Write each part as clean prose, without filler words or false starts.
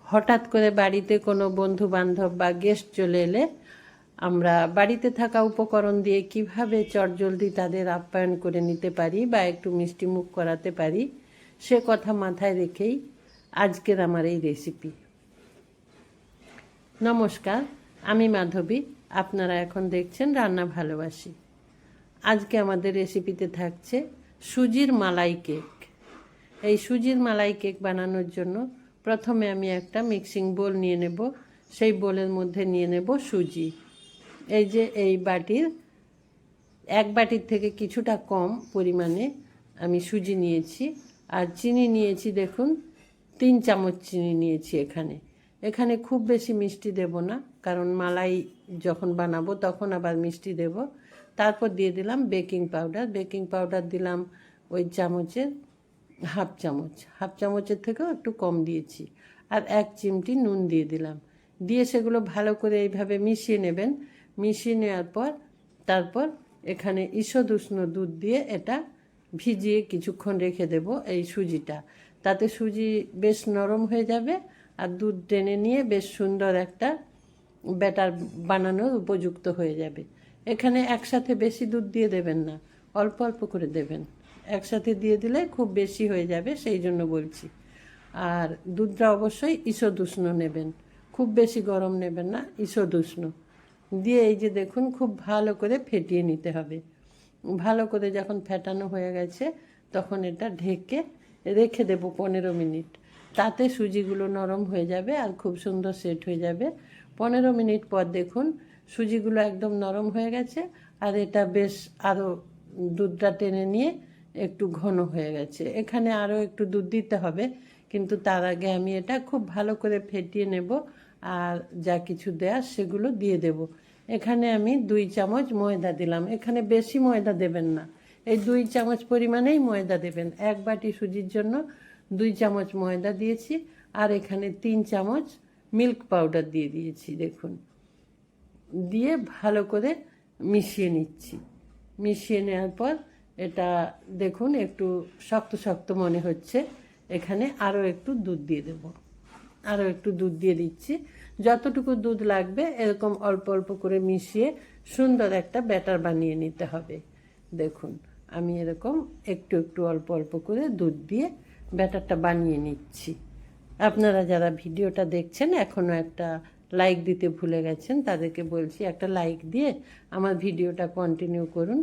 হঠাৎ করে বাড়িতে কোনো বন্ধু বান্ধব বা গেস্ট চলে এলে আমরা বাড়িতে থাকা উপকরণ দিয়ে কিভাবে চটজলদি তাদের আপ্যায়ন করে নিতে পারি বা একটু মিষ্টি মুখ করাতে পারি সে কথা মাথায় রেখেই আজকের আমার এই রেসিপি। নমস্কার, আমি মাধবী, আপনারা এখন দেখছেন রান্না ভালোবাসি। আজকে আমাদের রেসিপিতে থাকছে সুজির মালাই কেক। এই সুজির মালাই কেক বানানোর জন্য প্রথমে আমি একটা মিক্সিং বোল নিয়ে নেব। সেই বোলের মধ্যে নিয়ে নেব সুজি। এই যে এই বাটির এক বাটির থেকে কিছুটা কম পরিমাণে আমি সুজি নিয়েছি। আর চিনি নিয়েছি, দেখুন 3 চামচ চিনি নিয়েছি। এখানে খুব বেশি মিষ্টি দেব না, কারণ মালাই যখন বানাবো তখন আবার মিষ্টি দেব। তারপর দিয়ে দিলাম বেকিং পাউডার দিলাম ওই চামচের হাফ চামচের থেকেও একটু কম দিয়েছি। আর 1 চিমটি নুন দিয়ে দিলাম। দিয়ে সেগুলো ভালো করে এইভাবে মিশিয়ে নেবেন। মিশিয়ে নেওয়ার পর তারপর এখানে ঈষৎ উষ্ণ দুধ দিয়ে এটা ভিজিয়ে কিছুক্ষণ রেখে দেব এই সুজিটা। তাতে সুজি বেশ নরম হয়ে যাবে আর দুধ টেনে নিয়ে বেশ সুন্দর একটা ব্যাটার বানানোর উপযুক্ত হয়ে যাবে। এখানে একসাথে বেশি দুধ দিয়ে দেবেন না, অল্প অল্প করে দেবেন। একসাথে দিয়ে দিলে খুব বেশি হয়ে যাবে, সেই জন্য বলছি। আর দুধটা অবশ্যই ঈষৎ উষ্ণ নেবেন, খুব বেশি গরম নেবেন না, ঈষৎ উষ্ণ দিয়ে এই যে দেখুন খুব ভালো করে ফেটিয়ে নিতে হবে। ভালো করে যখন ফেটানো হয়ে গেছে তখন এটা ঢেকে রেখে দেব 15 মিনিট। তাতে সুজিগুলো নরম হয়ে যাবে আর খুব সুন্দর সেট হয়ে যাবে। 15 মিনিট পর দেখুন সুজিগুলো একদম নরম হয়ে গেছে আর এটা বেশ আরও দুধটা টেনে নিয়ে একটু ঘন হয়ে গেছে। এখানে আরও একটু দুধ দিতে হবে, কিন্তু তার আগে আমি এটা খুব ভালো করে ফেটিয়ে নেব আর যা কিছু দেওয়ার সেগুলো দিয়ে দেব। এখানে আমি 2 চামচ ময়দা দিলাম। এখানে বেশি ময়দা দেবেন না, এই 2 চামচ পরিমাণেই ময়দা দেবেন। 1 বাটি সুজির জন্য 2 চামচ ময়দা দিয়েছি। আর এখানে 3 চামচ মিল্ক পাউডার দিয়ে দিয়েছি। দেখুন, দিয়ে ভালো করে মিশিয়ে নিচ্ছি। মিশিয়ে নেওয়ার পর এটা দেখুন একটু শক্ত শক্ত মনে হচ্ছে। এখানে আরও একটু দুধ দিয়ে দেব, আরও একটু দুধ দিয়ে দিচ্ছি। যতটুকু দুধ লাগবে এরকম অল্প অল্প করে মিশিয়ে সুন্দর একটা ব্যাটার বানিয়ে নিতে হবে। দেখুন আমি এরকম একটু একটু অল্প অল্প করে দুধ দিয়ে ব্যাটারটা বানিয়ে নিচ্ছি। আপনারা যারা ভিডিওটা দেখছেন এখনও একটা লাইক দিতে ভুলে গেছেন, তাদেরকে বলছি একটা লাইক দিয়ে আমার ভিডিওটা কন্টিনিউ করুন।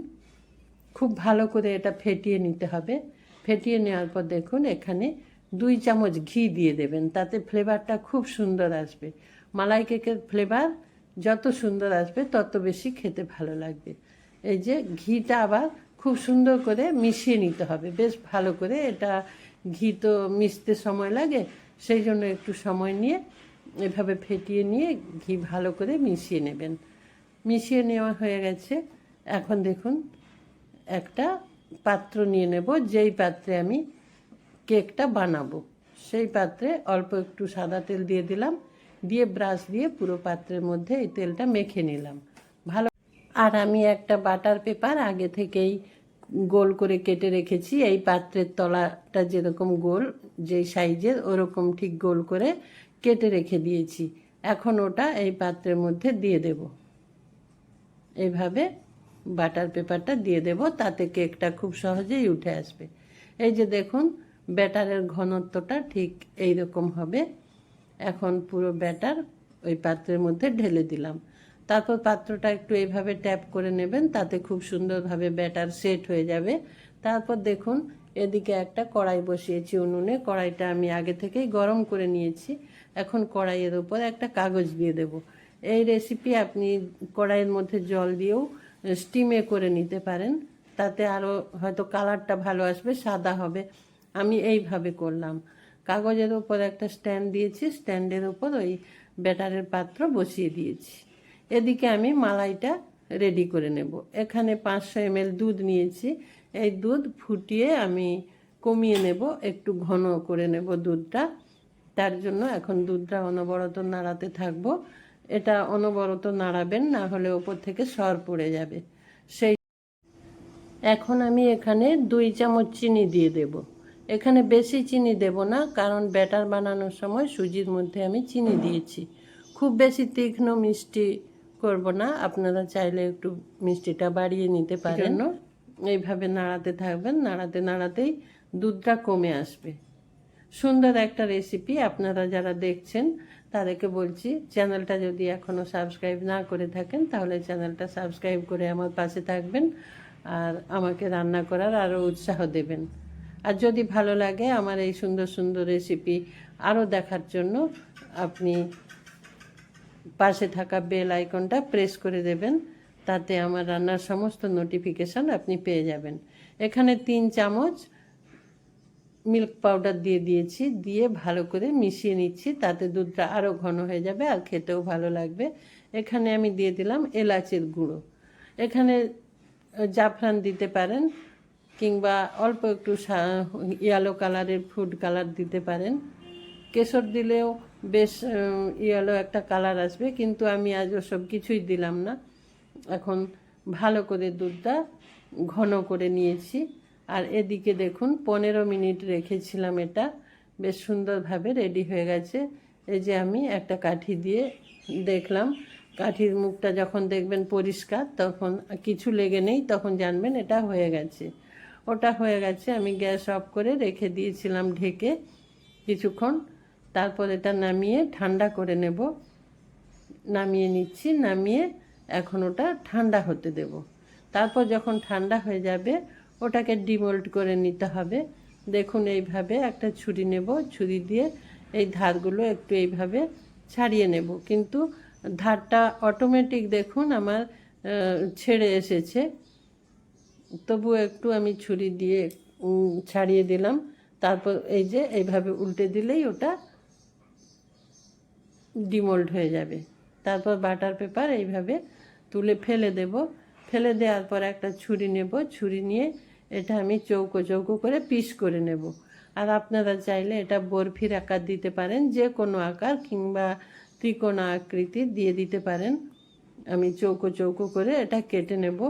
খুব ভালো করে এটা ফেটিয়ে নিতে হবে। ফেটিয়ে নেওয়ার পর দেখুন এখানে 2 চামচ ঘি দিয়ে দেবেন, তাতে ফ্লেভারটা খুব সুন্দর আসবে। মালাই কেকের ফ্লেভার যত সুন্দর আসবে তত বেশি খেতে ভালো লাগবে। এই যে ঘিটা আবার খুব সুন্দর করে মিশিয়ে নিতে হবে বেশ ভালো করে। এটা ঘি তো মিশতে সময় লাগে, সেই জন্য একটু সময় নিয়ে এভাবে ফেটিয়ে নিয়ে ঘি ভালো করে মিশিয়ে নেবেন। মিশিয়ে নেওয়া হয়ে গেছে। এখন দেখুন একটা পাত্র নিয়ে নেব, যেই পাত্রে আমি কেকটা বানাবো সেই পাত্রে অল্প একটু সাদা তেল দিয়ে দিলাম। দিয়ে ব্রাশ দিয়ে পুরো পাত্রের মধ্যে এই তেলটা মেখে নিলাম ভালো। আর আমি একটা বাটার পেপার আগে থেকেই গোল করে কেটে রেখেছি। এই পাত্রের তলাটা যেরকম গোল, যেই সাইজের ওরকম ঠিক গোল করে কেটে রেখে দিয়েছি। এখন ওটা এই পাত্রের মধ্যে দিয়ে দেব। এইভাবে বাটার পেপারটা দিয়ে দেব, তাতে কেকটা খুব সহজেই উঠে আসবে। এই যে দেখুন ব্যাটারের ঘনত্বটা ঠিক এই রকম হবে। এখন পুরো ব্যাটার ওই পাত্রের মধ্যে ঢেলে দিলাম। তারপর পাত্রটা একটু এইভাবে ট্যাপ করে নেবেন, তাতে খুব সুন্দরভাবে ব্যাটার সেট হয়ে যাবে। তারপর দেখুন এদিকে একটা কড়াই বসিয়েছি উনুনে। কড়াইটা আমি আগে থেকেই গরম করে নিয়েছি। এখন কড়াইয়ের উপর একটা কাগজ দিয়ে দেব। এই রেসিপি আপনি কড়াইয়ের মধ্যে জল দিয়েও স্টিমে করে নিতে পারেন, তাতে আরও হয়তো কালারটা ভালো আসবে, সাদা হবে। আমি এইভাবে করলাম। কাগজের ওপর একটা স্ট্যান্ড দিয়েছি, স্ট্যান্ডের ওপর ওই ব্যাটারের পাত্র বসিয়ে দিয়েছি। এদিকে আমি মালাইটা রেডি করে নেব। এখানে 500 ml দুধ নিয়েছি। এই দুধ ফুটিয়ে আমি কমিয়ে নেব, একটু ঘন করে নেব দুধটা। তার জন্য এখন দুধটা অনবরত নাড়াতে থাকবো। এটা অনবরত নাড়াবেন, না হলে ওপর থেকে সর পড়ে যাবে। সেই এখন আমি এখানে 2 চামচ চিনি দিয়ে দেব। এখানে বেশি চিনি দেব না, কারণ ব্যাটার বানানোর সময় সুজির মধ্যে আমি চিনি দিয়েছি। খুব বেশি তীক্ষ্ণ মিষ্টি করব না, আপনারা চাইলে একটু মিষ্টিটা বাড়িয়ে নিতে পারেন। এইভাবে নাড়াতে থাকবেন, নাড়াতে নাড়াতেই দুধটা কমে আসবে। সুন্দর একটা রেসিপি। আপনারা যারা দেখছেন তাদেরকে বলছি, চ্যানেলটা যদি এখনও সাবস্ক্রাইব না করে থাকেন তাহলে চ্যানেলটা সাবস্ক্রাইব করে আমার পাশে থাকবেন আর আমাকে রান্না করার আরও উৎসাহ দেবেন। আর যদি ভালো লাগে আমার এই সুন্দর সুন্দর রেসিপি আরও দেখার জন্য আপনি পাশে থাকা বেল আইকনটা প্রেস করে দেবেন, তাতে আমার রান্নার সমস্ত নোটিফিকেশান আপনি পেয়ে যাবেন। এখানে 3 চামচ মিল্ক পাউডার দিয়ে দিয়েছি, দিয়ে ভালো করে মিশিয়ে নিচ্ছি, তাতে দুধটা আরও ঘন হয়ে যাবে আর খেতেও ভালো লাগবে। এখানে আমি দিয়ে দিলাম এলাচের গুঁড়ো। এখানে জাফরান দিতে পারেন কিংবা অল্প একটু ইয়েলো কালারের ফুড কালার দিতে পারেন। কেশর দিলেও বেশ ইয়েলো একটা কালার আসবে, কিন্তু আমি আজ ওসব কিছুই দিলাম না। এখন ভালো করে দুধটা ঘন করে নিয়েছি। আর এদিকে দেখুন 15 মিনিট রেখেছিলাম, এটা বেশ সুন্দরভাবে রেডি হয়ে গেছে। এই যে আমি একটা কাঠি দিয়ে দেখলাম, কাঠির মুখটা যখন দেখবেন পরিষ্কার, তখন কিছু লেগে নেই, তখন জানবেন এটা হয়ে গেছে। ওটা হয়ে গেছে। আমি গ্যাস অফ করে রেখে দিয়েছিলাম ঢেকে কিছুক্ষণ। তারপর এটা নামিয়ে ঠান্ডা করে নেব। নামিয়ে নিচ্ছি, নামিয়ে এখন ওটা ঠান্ডা হতে দেব। তারপর যখন ঠান্ডা হয়ে যাবে ওটাকে ডিমোল্ড করে নিতে হবে। দেখুন এইভাবে একটা ছুরি নেব, ছুরি দিয়ে এই ধারগুলো একটু এইভাবে ছাড়িয়ে নেব, কিন্তু ধারটা অটোমেটিক দেখুন আমার ছেড়ে এসেছে, তবু একটু আমি ছুরি দিয়ে ছাড়িয়ে দিলাম। তারপর এই যে এইভাবে উল্টে দিলেই ওটা ডিমোল্ড হয়ে যাবে। তারপর বাটার পেপার এইভাবে তুলে ফেলে দেব। ফেলে দেওয়ার পর একটা ছুরি নেব, ছুরি নিয়ে এটা আমি চৌকো চৌকো করে পিস করে নেব। আর আপনারা চাইলে এটা বরফির আকার দিতে পারেন, যে কোনো আকার কিংবা ত্রিকোণ আকৃতির দিয়ে দিতে পারেন। আমি চৌকো চৌকো করে এটা কেটে নেব।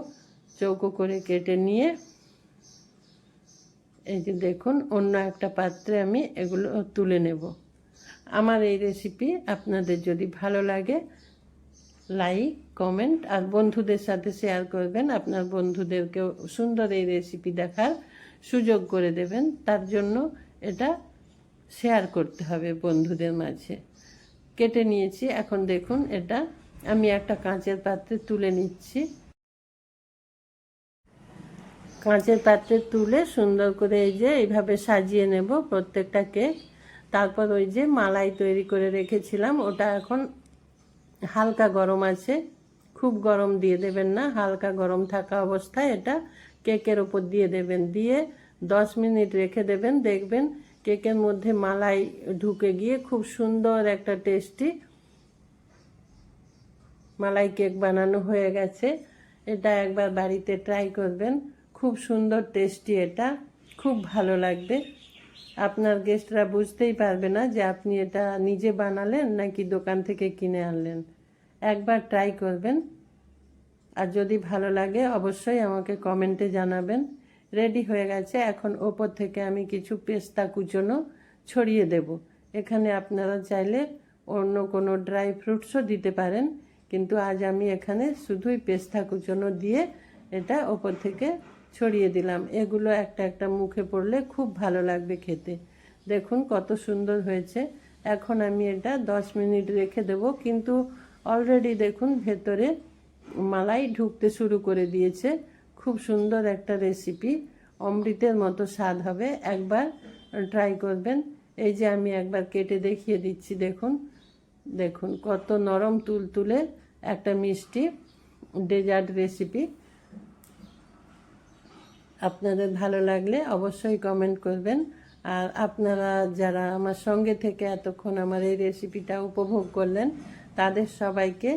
চৌকো করে কেটে নিয়ে এই যে দেখুন অন্য একটা পাত্রে আমি এগুলো তুলে নেব। আমার এই রেসিপি আপনাদের যদি ভালো লাগে লাইক, কমেন্ট আর বন্ধুদের সাথে শেয়ার করবেন। আপনার বন্ধুদেরকেও সুন্দর এই রেসিপি দেখার সুযোগ করে দেবেন। তার জন্য এটা শেয়ার করতে হবে বন্ধুদের মাঝে। কেটে নিয়েছি, এখন দেখুন এটা আমি একটা কাঁচের পাত্রে তুলে নিচ্ছি। কাঁচের পাত্রে তুলে সুন্দর করে এই যে এইভাবে সাজিয়ে নেব প্রত্যেকটা কেক। তারপর ওই যে মালাই তৈরি করে রেখেছিলাম, ওটা এখন হালকা গরম আছে, খুব গরম দিয়ে দেবেন না, হালকা গরম থাকা অবস্থায় এটা কেকের ওপর দিয়ে দেবেন। দিয়ে 10 মিনিট রেখে দেবেন। দেখবেন কেকের মধ্যে মালাই ঢুকে গিয়ে খুব সুন্দর একটা টেস্টি মালাই কেক বানানো হয়ে গেছে। এটা একবার বাড়িতে ট্রাই করবেন, খুব সুন্দর টেস্টি, এটা খুব ভালো লাগবে। আপনার গেস্টরা বুঝতেই পারবে না যে আপনি এটা নিজে বানালেন নাকি দোকান থেকে কিনে আনলেন। একবার ট্রাই করবেন, আর যদি ভালো লাগে অবশ্যই আমাকে কমেন্টে জানাবেন। রেডি হয়ে গেছে। এখন ওপর থেকে আমি কিছু পেস্তা কুচনো ছড়িয়ে দেব। এখানে আপনারা চাইলে অন্য কোনো ড্রাই ফ্রুটসও দিতে পারেন, কিন্তু আজ আমি এখানে শুধুই পেস্তা কুচনো দিয়ে এটা ওপর থেকে ছড়িয়ে দিলাম। এগুলো একটা একটা মুখে পড়লে খুব ভালো লাগবে খেতে। দেখুন কত সুন্দর হয়েছে। এখন আমি এটা 10 মিনিট রেখে দেব, কিন্তু অলরেডি দেখুন ভেতরে মালাই ঢুকতে শুরু করে দিয়েছে। খুব সুন্দর একটা রেসিপি, অমৃতের মতো স্বাদ হবে। একবার ট্রাই করবেন। এই যে আমি একবার কেটে দেখিয়ে দিচ্ছি, দেখুন দেখুন কত নরম তুলতুলে একটা মিষ্টি ডেজার্ট রেসিপি। আপনাদের ভালো লাগলে অবশ্যই কমেন্ট করবেন। আর আপনারা যারা আমার সঙ্গে থেকে এতক্ষণ আমার এই রেসিপিটা উপভোগ করলেন তাদের সবাইকে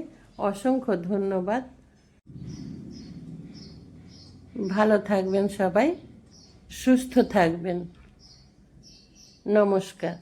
অসংখ্য ধন্যবাদ। ভালো থাকবেন সবাই, সুস্থ থাকবেন। নমস্কার।